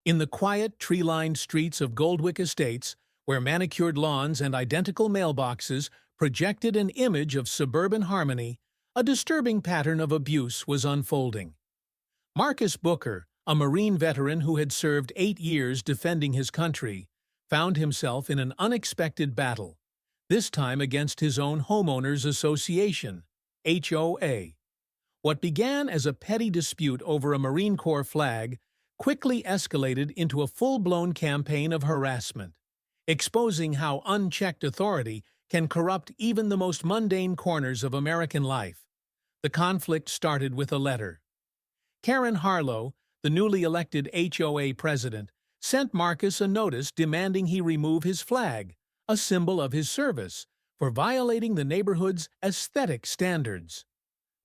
In the quiet, tree-lined streets of Goldwick Estates, where manicured lawns and identical mailboxes projected an image of suburban harmony, a disturbing pattern of abuse was unfolding. Marcus Booker, a Marine veteran who had served 8 years defending his country, found himself in an unexpected battle, this time against his own Homeowners Association, HOA. What began as a petty dispute over a Marine Corps flag quickly escalated into a full-blown campaign of harassment, exposing how unchecked authority can corrupt even the most mundane corners of American life. The conflict started with a letter. Karen Harlow, the newly elected HOA president, sent Marcus a notice demanding he remove his flag, a symbol of his service, for violating the neighborhood's aesthetic standards.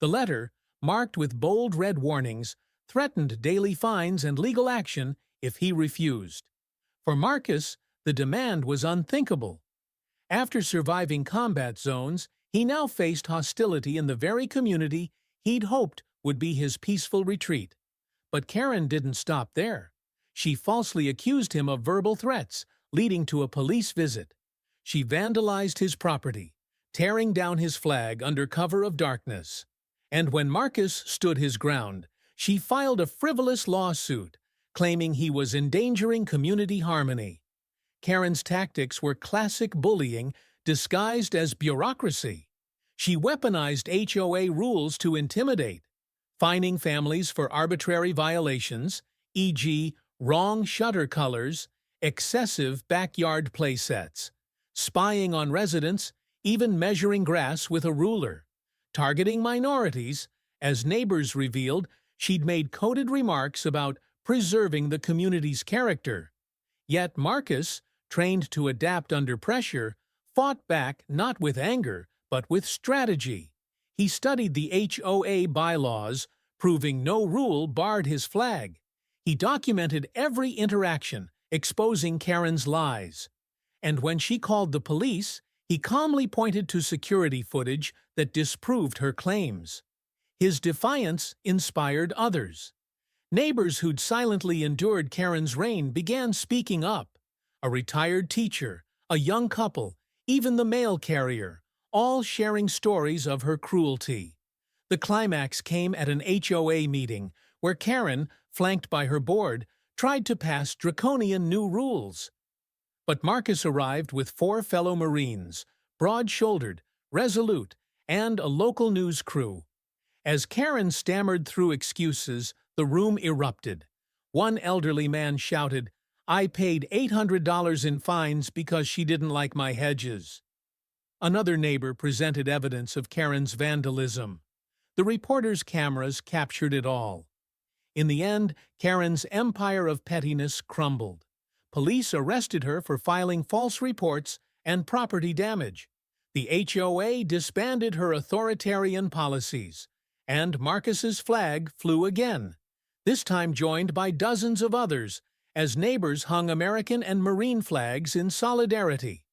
The letter, marked with bold red warnings, threatened daily fines and legal action if he refused. For Marcus, the demand was unthinkable. After surviving combat zones, he now faced hostility in the very community he'd hoped would be his peaceful retreat. But Karen didn't stop there. She falsely accused him of verbal threats, leading to a police visit. She vandalized his property, tearing down his flag under cover of darkness. And when Marcus stood his ground, she filed a frivolous lawsuit, claiming he was endangering community harmony. Karen's tactics were classic bullying disguised as bureaucracy. She weaponized HOA rules to intimidate, fining families for arbitrary violations, e.g., wrong shutter colors, excessive backyard playsets, spying on residents, even measuring grass with a ruler, targeting minorities. As neighbors revealed, she'd made coded remarks about preserving the community's character. Yet Marcus, trained to adapt under pressure, fought back not with anger, but with strategy. He studied the HOA bylaws, proving no rule barred his flag. He documented every interaction, exposing Karen's lies. And when she called the police, he calmly pointed to security footage that disproved her claims. His defiance inspired others. Neighbors who'd silently endured Karen's reign began speaking up. A retired teacher, a young couple, even the mail carrier, all sharing stories of her cruelty. The climax came at an HOA meeting where Karen, flanked by her board, tried to pass draconian new rules. But Marcus arrived with 4 fellow Marines, broad-shouldered, resolute, and a local news crew. As Karen stammered through excuses, the room erupted. One elderly man shouted, "I paid $800 in fines because she didn't like my hedges." Another neighbor presented evidence of Karen's vandalism. The reporter's cameras captured it all. In the end, Karen's empire of pettiness crumbled. Police arrested her for filing false reports and property damage. The HOA disbanded her authoritarian policies, and Marcus's flag flew again, this time joined by dozens of others, as neighbors hung American and Marine flags in solidarity.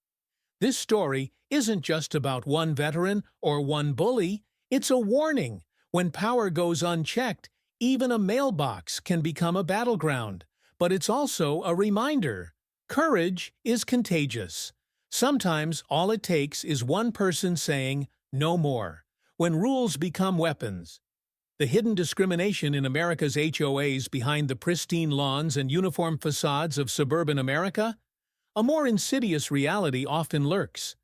This story isn't just about one veteran or one bully, it's a warning. When power goes unchecked, even a mailbox can become a battleground. But it's also a reminder. Courage is contagious. Sometimes all it takes is one person saying, "No more," when rules become weapons. The hidden discrimination in America's HOAs behind the pristine lawns and uniform facades of suburban America? A more insidious reality often lurks.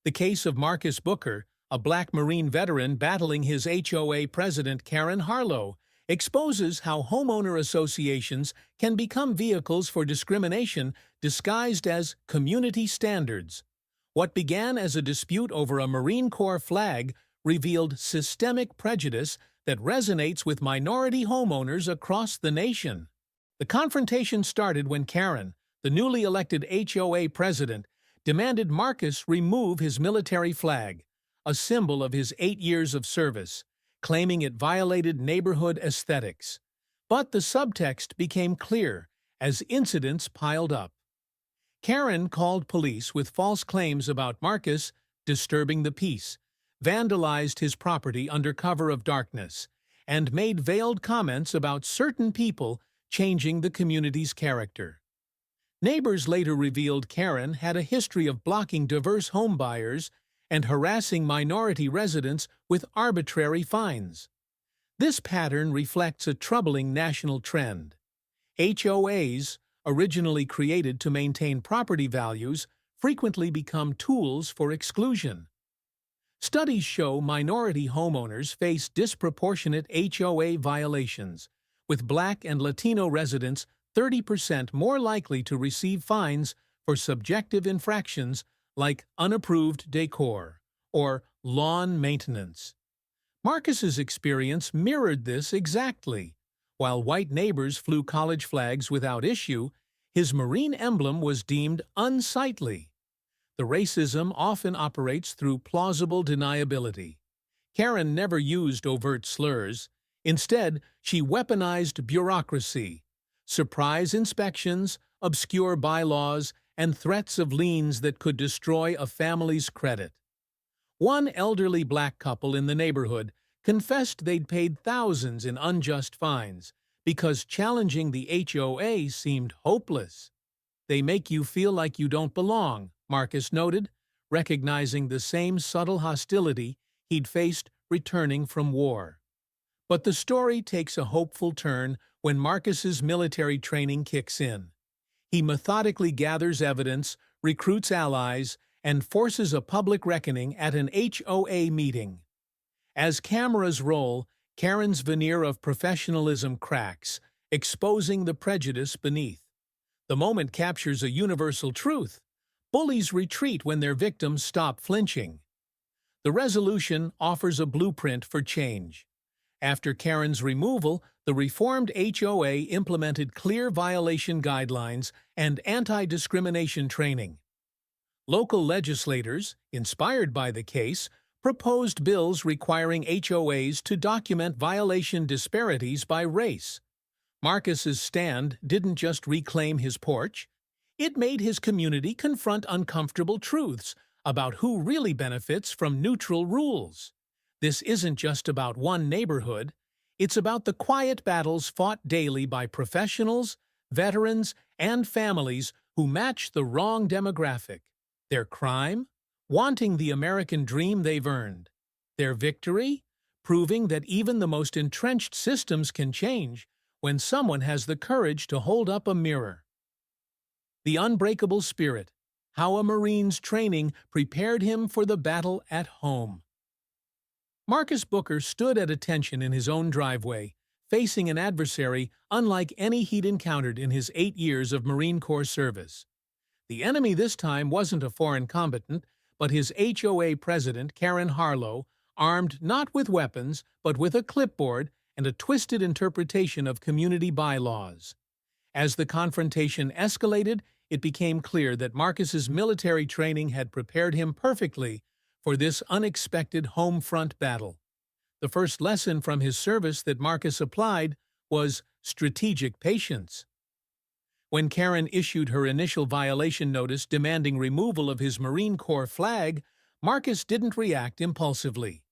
The case of Marcus Booker, a Black Marine veteran battling his HOA president Karen Harlow, exposes how homeowner associations can become vehicles for discrimination disguised as community standards. What began as a dispute over a Marine Corps flag revealed systemic prejudice that resonates with minority homeowners across the nation. The confrontation started when Karen, the newly elected HOA president, demanded Marcus remove his military flag, a symbol of his 8 years of service, claiming it violated neighborhood aesthetics. But the subtext became clear as incidents piled up. Karen called police with false claims about Marcus disturbing the peace, vandalized his property under cover of darkness, and made veiled comments about certain people changing the community's character. Neighbors later revealed Karen had a history of blocking diverse home buyers and harassing minority residents with arbitrary fines. This pattern reflects a troubling national trend. HOAs, originally created to maintain property values, frequently become tools for exclusion. Studies show minority homeowners face disproportionate HOA violations, with Black and Latino residents 30% more likely to receive fines for subjective infractions like unapproved decor or lawn maintenance. Marcus's experience mirrored this exactly. While white neighbors flew college flags without issue, his marine emblem was deemed unsightly. The racism often operates through plausible deniability. Karen never used overt slurs. Instead, she weaponized bureaucracy, surprise inspections, obscure bylaws, and threats of liens that could destroy a family's credit. One elderly Black couple in the neighborhood confessed they'd paid thousands in unjust fines because challenging the HOA seemed hopeless. "They make you feel like you don't belong," Marcus noted, recognizing the same subtle hostility he'd faced returning from war. But the story takes a hopeful turn when Marcus's military training kicks in. He methodically gathers evidence, recruits allies, and forces a public reckoning at an HOA meeting. As cameras roll, Karen's veneer of professionalism cracks, exposing the prejudice beneath. The moment captures a universal truth: bullies retreat when their victims stop flinching. The resolution offers a blueprint for change. After Karen's removal, the reformed HOA implemented clear violation guidelines and anti-discrimination training. Local legislators, inspired by the case, proposed bills requiring HOAs to document violation disparities by race. Marcus's stand didn't just reclaim his porch, it made his community confront uncomfortable truths about who really benefits from neutral rules. This isn't just about one neighborhood, it's about the quiet battles fought daily by professionals, veterans, and families who match the wrong demographic. Their crime? Wanting the American dream they've earned. Their victory? Proving that even the most entrenched systems can change when someone has the courage to hold up a mirror. The unbreakable spirit: how a Marine's training prepared him for the battle at home. Marcus Booker stood at attention in his own driveway, facing an adversary unlike any he'd encountered in his 8 years of Marine Corps service. The enemy this time wasn't a foreign combatant, but his HOA president, Karen Harlow, armed not with weapons, but with a clipboard and a twisted interpretation of community bylaws. As the confrontation escalated, it became clear that Marcus's military training had prepared him perfectly for this unexpected home front battle. The first lesson from his service that Marcus applied was strategic patience. When Karen issued her initial violation notice demanding removal of his Marine Corps flag, Marcus didn't react impulsively.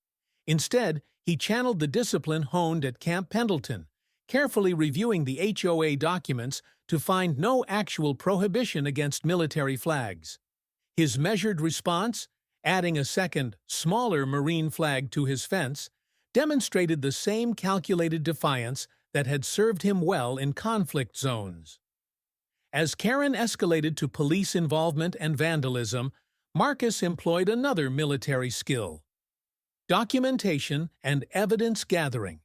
Instead, he channeled the discipline honed at Camp Pendleton, carefully reviewing the HOA documents to find no actual prohibition against military flags. His measured response, adding a second, smaller Marine flag to his fence, demonstrated the same calculated defiance that had served him well in conflict zones. As Karen escalated to police involvement and vandalism, Marcus employed another military skill: documentation and evidence gathering.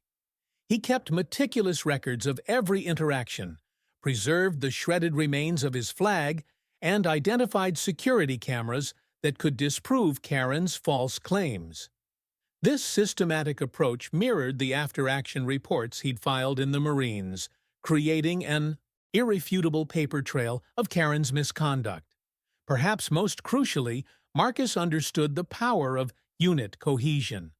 He kept meticulous records of every interaction, preserved the shredded remains of his flag, and identified security cameras that could disprove Karen's false claims. This systematic approach mirrored the after-action reports he'd filed in the Marines, creating an irrefutable paper trail of Karen's misconduct. Perhaps most crucially, Marcus understood the power of unit cohesion.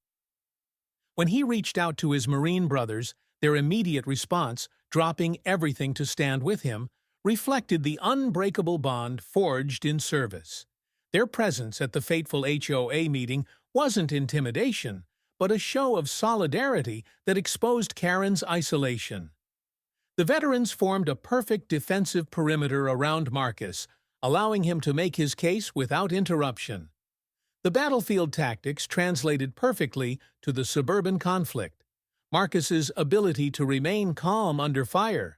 When he reached out to his Marine brothers, their immediate response, dropping everything to stand with him, reflected the unbreakable bond forged in service. Their presence at the fateful HOA meeting wasn't intimidation, but a show of solidarity that exposed Karen's isolation. The veterans formed a perfect defensive perimeter around Marcus, allowing him to make his case without interruption. The battlefield tactics translated perfectly to the suburban conflict. Marcus's ability to remain calm under fire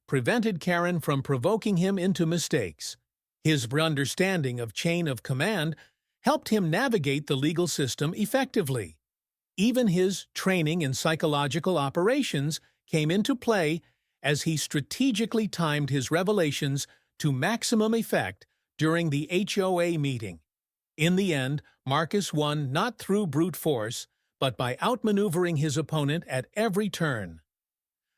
prevented Karen from provoking him into mistakes. His understanding of chain of command helped him navigate the legal system effectively. Even his training in psychological operations came into play as he strategically timed his revelations to maximum effect during the HOA meeting. In the end, Marcus won not through brute force, but by outmaneuvering his opponent at every turn.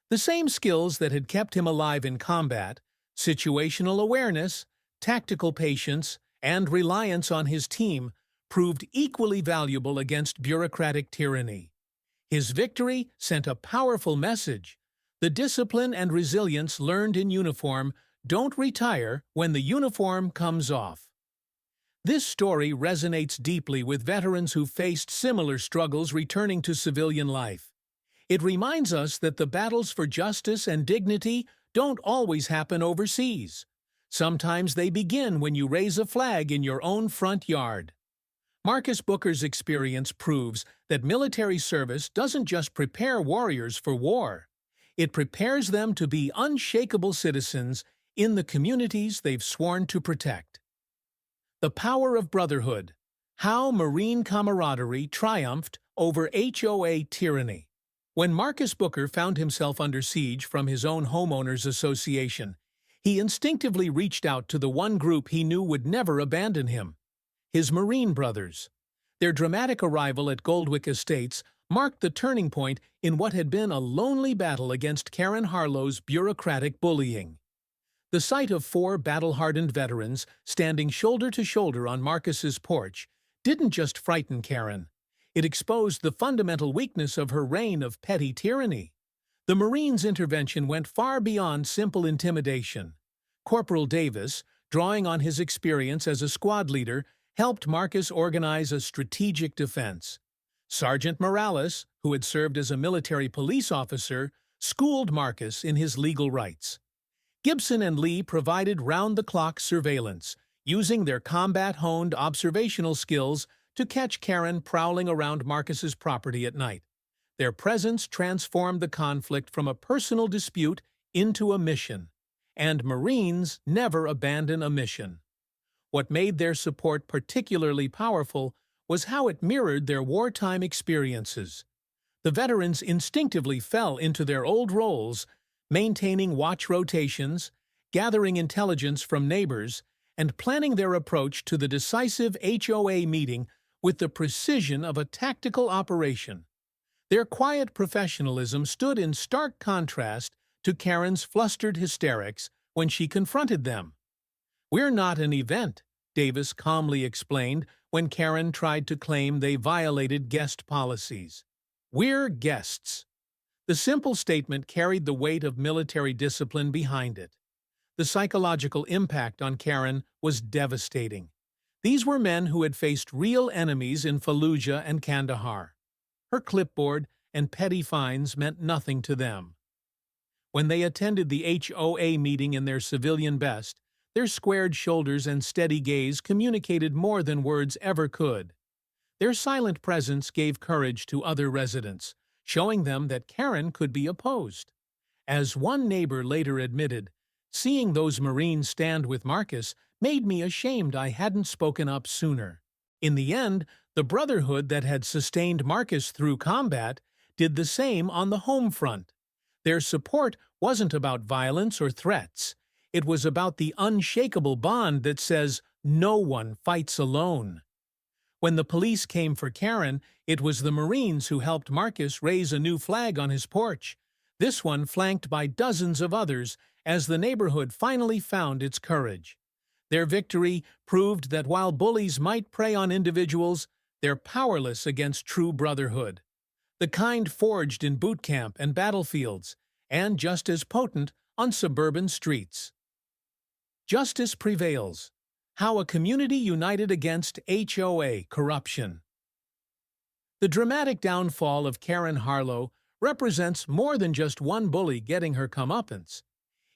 The same skills that had kept him alive in combat, situational awareness, tactical patience, and reliance on his team, proved equally valuable against bureaucratic tyranny. His victory sent a powerful message. The discipline and resilience learned in uniform don't retire when the uniform comes off. This story resonates deeply with veterans who faced similar struggles returning to civilian life. It reminds us that the battles for justice and dignity don't always happen overseas. Sometimes they begin when you raise a flag in your own front yard. Marcus Booker's experience proves that military service doesn't just prepare warriors for war. It prepares them to be unshakable citizens in the communities they've sworn to protect. The power of brotherhood. How Marine camaraderie triumphed over HOA tyranny. When Marcus Booker found himself under siege from his own Homeowners Association, he instinctively reached out to the one group he knew would never abandon him: his Marine brothers. Their dramatic arrival at Goldwick Estates marked the turning point in what had been a lonely battle against Karen Harlow's bureaucratic bullying. The sight of four battle-hardened veterans standing shoulder to shoulder on Marcus's porch didn't just frighten Karen. It exposed the fundamental weakness of her reign of petty tyranny. The Marines' intervention went far beyond simple intimidation. Corporal Davis, drawing on his experience as a squad leader, helped Marcus organize a strategic defense. Sergeant Morales, who had served as a military police officer, schooled Marcus in his legal rights. Gibson and Lee provided round-the-clock surveillance, using their combat-honed observational skills to catch Karen prowling around Marcus's property at night. Their presence transformed the conflict from a personal dispute into a mission, and Marines never abandon a mission. What made their support particularly powerful was how it mirrored their wartime experiences. The veterans instinctively fell into their old roles, maintaining watch rotations, gathering intelligence from neighbors, and planning their approach to the decisive HOA meeting with the precision of a tactical operation. Their quiet professionalism stood in stark contrast to Karen's flustered hysterics when she confronted them. "We're not an event," Davis calmly explained when Karen tried to claim they violated guest policies. "We're guests." The simple statement carried the weight of military discipline behind it. The psychological impact on Karen was devastating. These were men who had faced real enemies in Fallujah and Kandahar. Her clipboard and petty fines meant nothing to them. When they attended the HOA meeting in their civilian best, their squared shoulders and steady gaze communicated more than words ever could. Their silent presence gave courage to other residents, showing them that Karen could be opposed. As one neighbor later admitted, "Seeing those Marines stand with Marcus made me ashamed I hadn't spoken up sooner." In the end, the brotherhood that had sustained Marcus through combat did the same on the home front. Their support wasn't about violence or threats. It was about the unshakable bond that says, "No one fights alone." When the police came for Karen, it was the Marines who helped Marcus raise a new flag on his porch, this one flanked by dozens of others as the neighborhood finally found its courage. Their victory proved that while bullies might prey on individuals, they're powerless against true brotherhood, the kind forged in boot camp and battlefields, and just as potent on suburban streets. Justice prevails. How a community united against HOA corruption. The dramatic downfall of Karen Harlow represents more than just one bully getting her comeuppance.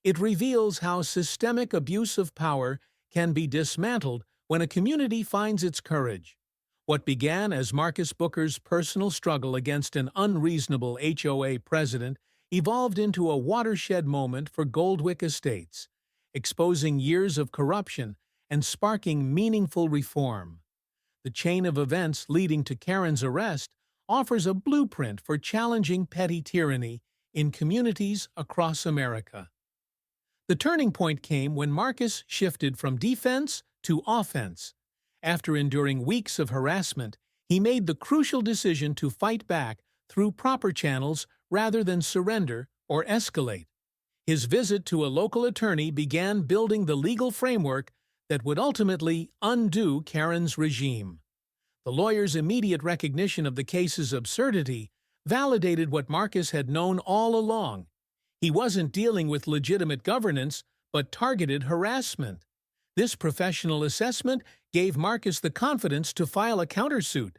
It reveals how systemic abuse of power can be dismantled when a community finds its courage. What began as Marcus Booker's personal struggle against an unreasonable HOA president evolved into a watershed moment for Goldwick Estates, exposing years of corruption and sparking meaningful reform. The chain of events leading to Karen's arrest offers a blueprint for challenging petty tyranny in communities across America. The turning point came when Marcus shifted from defense to offense. After enduring weeks of harassment, he made the crucial decision to fight back through proper channels rather than surrender or escalate. His visit to a local attorney began building the legal framework that would ultimately undo Karen's regime. The lawyer's immediate recognition of the case's absurdity validated what Marcus had known all along. He wasn't dealing with legitimate governance, but targeted harassment. This professional assessment gave Marcus the confidence to file a countersuit,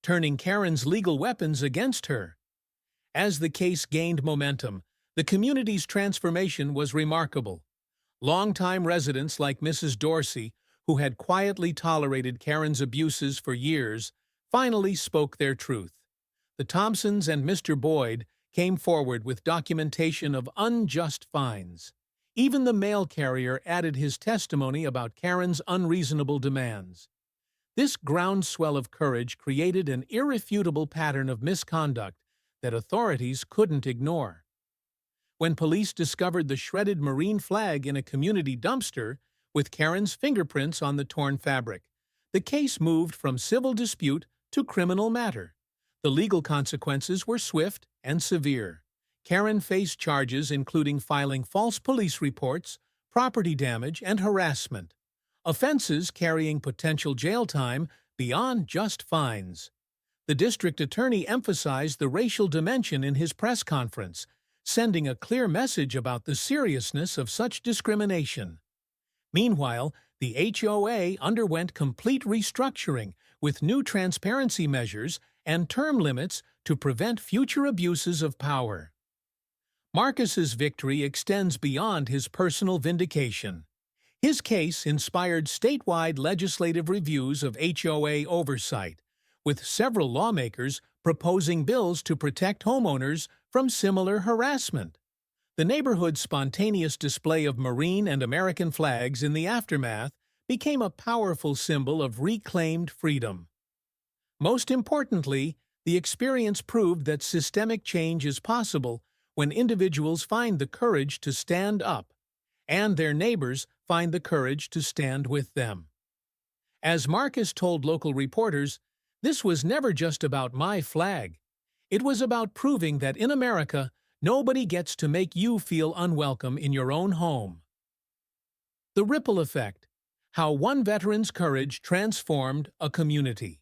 turning Karen's legal weapons against her. As the case gained momentum, the community's transformation was remarkable. Longtime residents like Mrs. Dorsey, who had quietly tolerated Karen's abuses for years, finally spoke their truth. The Thompsons and Mr. Boyd came forward with documentation of unjust fines. Even the mail carrier added his testimony about Karen's unreasonable demands. This groundswell of courage created an irrefutable pattern of misconduct that authorities couldn't ignore. When police discovered the shredded Marine flag in a community dumpster with Karen's fingerprints on the torn fabric, the case moved from civil dispute to criminal matter. The legal consequences were swift and severe. Karen faced charges including filing false police reports, property damage, and harassment, offenses carrying potential jail time beyond just fines. The district attorney emphasized the racial dimension in his press conference, sending a clear message about the seriousness of such discrimination. Meanwhile, the HOA underwent complete restructuring with new transparency measures and term limits to prevent future abuses of power. Marcus's victory extends beyond his personal vindication. His case inspired statewide legislative reviews of HOA oversight, with several lawmakers proposing bills to protect homeowners from similar harassment. The neighborhood's spontaneous display of Marine and American flags in the aftermath became a powerful symbol of reclaimed freedom. Most importantly, the experience proved that systemic change is possible when individuals find the courage to stand up, and their neighbors find the courage to stand with them. As Marcus told local reporters, "This was never just about my flag. It was about proving that in America, nobody gets to make you feel unwelcome in your own home." The ripple effect: how one veteran's courage transformed a community.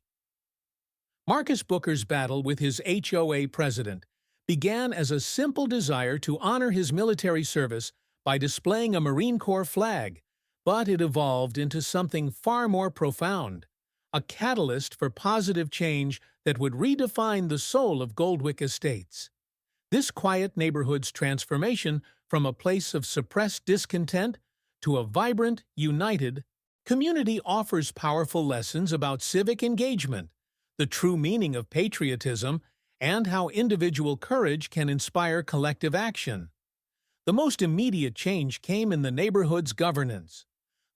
Marcus Booker's battle with his HOA president began as a simple desire to honor his military service by displaying a Marine Corps flag, but it evolved into something far more profound, a catalyst for positive change that would redefine the soul of Goldwick Estates. This quiet neighborhood's transformation from a place of suppressed discontent to a vibrant, united community offers powerful lessons about civic engagement, the true meaning of patriotism, and how individual courage can inspire collective action. The most immediate change came in the neighborhood's governance.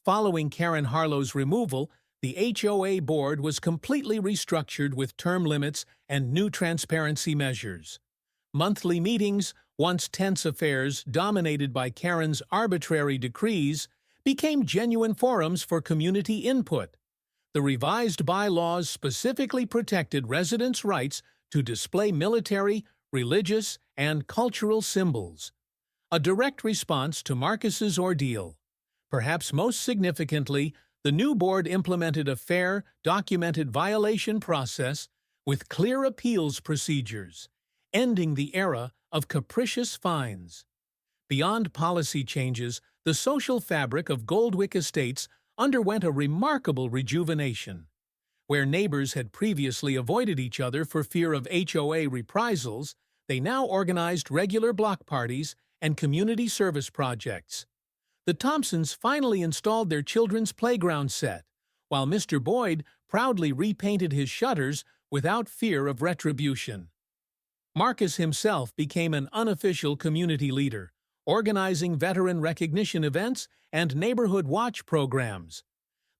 Following Karen Harlow's removal, the HOA board was completely restructured with term limits and new transparency measures. Monthly meetings, once tense affairs dominated by Karen's arbitrary decrees, became genuine forums for community input. The revised bylaws specifically protected residents' rights to display military, religious, and cultural symbols, a direct response to Marcus's ordeal. Perhaps most significantly, the new board implemented a fair, documented violation process with clear appeals procedures, ending the era of capricious fines. Beyond policy changes, the social fabric of Goldwick Estates underwent a remarkable rejuvenation. Where neighbors had previously avoided each other for fear of HOA reprisals, they now organized regular block parties and community service projects. The Thompsons finally installed their children's playground set, while Mr. Boyd proudly repainted his shutters without fear of retribution. Marcus himself became an unofficial community leader, organizing veteran recognition events and neighborhood watch programs.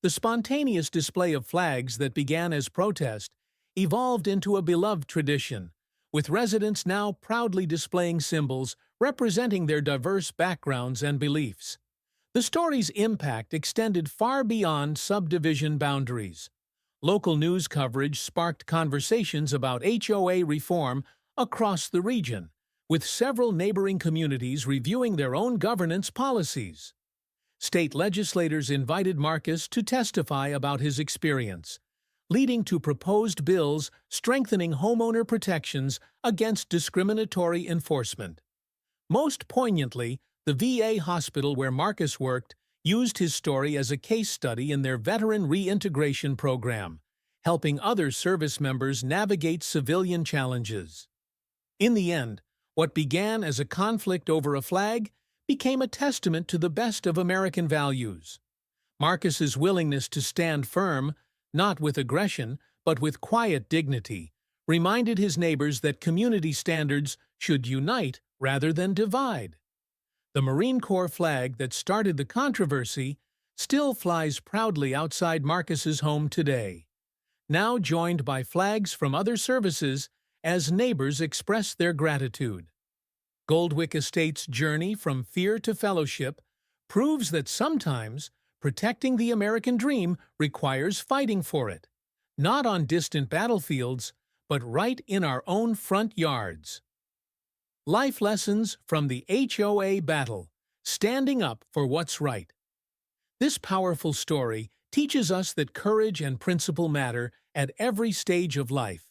The spontaneous display of flags that began as protest evolved into a beloved tradition, with residents now proudly displaying symbols representing their diverse backgrounds and beliefs. The story's impact extended far beyond subdivision boundaries. Local news coverage sparked conversations about HOA reform across the region, with several neighboring communities reviewing their own governance policies. State legislators invited Marcus to testify about his experience, leading to proposed bills strengthening homeowner protections against discriminatory enforcement. Most poignantly, the VA hospital where Marcus worked used his story as a case study in their veteran reintegration program, helping other service members navigate civilian challenges. In the end, what began as a conflict over a flag became a testament to the best of American values. Marcus's willingness to stand firm, not with aggression, but with quiet dignity, reminded his neighbors that community standards should unite rather than divide. The Marine Corps flag that started the controversy still flies proudly outside Marcus's home today, now joined by flags from other services as neighbors express their gratitude. Goldwick Estate's journey from fear to fellowship proves that sometimes protecting the American dream requires fighting for it, not on distant battlefields, but right in our own front yards. Life lessons from the HOA battle, standing up for what's right. This powerful story teaches us that courage and principle matter at every stage of life.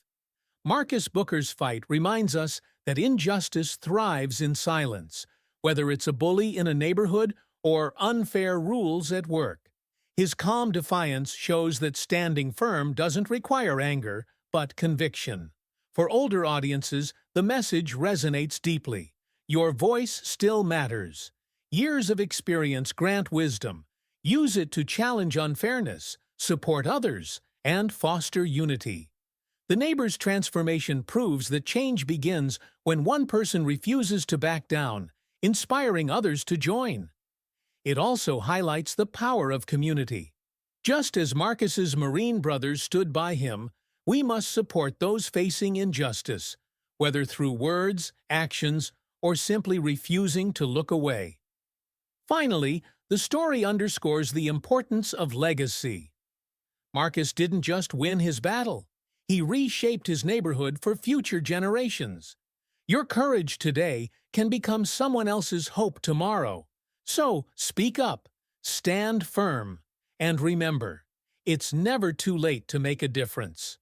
Marcus Booker's fight reminds us that injustice thrives in silence, whether it's a bully in a neighborhood or unfair rules at work. His calm defiance shows that standing firm doesn't require anger, but conviction. For older audiences, the message resonates deeply. Your voice still matters. Years of experience grant wisdom. Use it to challenge unfairness, support others, and foster unity. The neighbor's transformation proves that change begins when one person refuses to back down, inspiring others to join. It also highlights the power of community. Just as Marcus's Marine brothers stood by him, we must support those facing injustice, whether through words, actions, or simply refusing to look away. Finally, the story underscores the importance of legacy. Marcus didn't just win his battle. He reshaped his neighborhood for future generations. Your courage today can become someone else's hope tomorrow. So, speak up, stand firm, and remember, it's never too late to make a difference.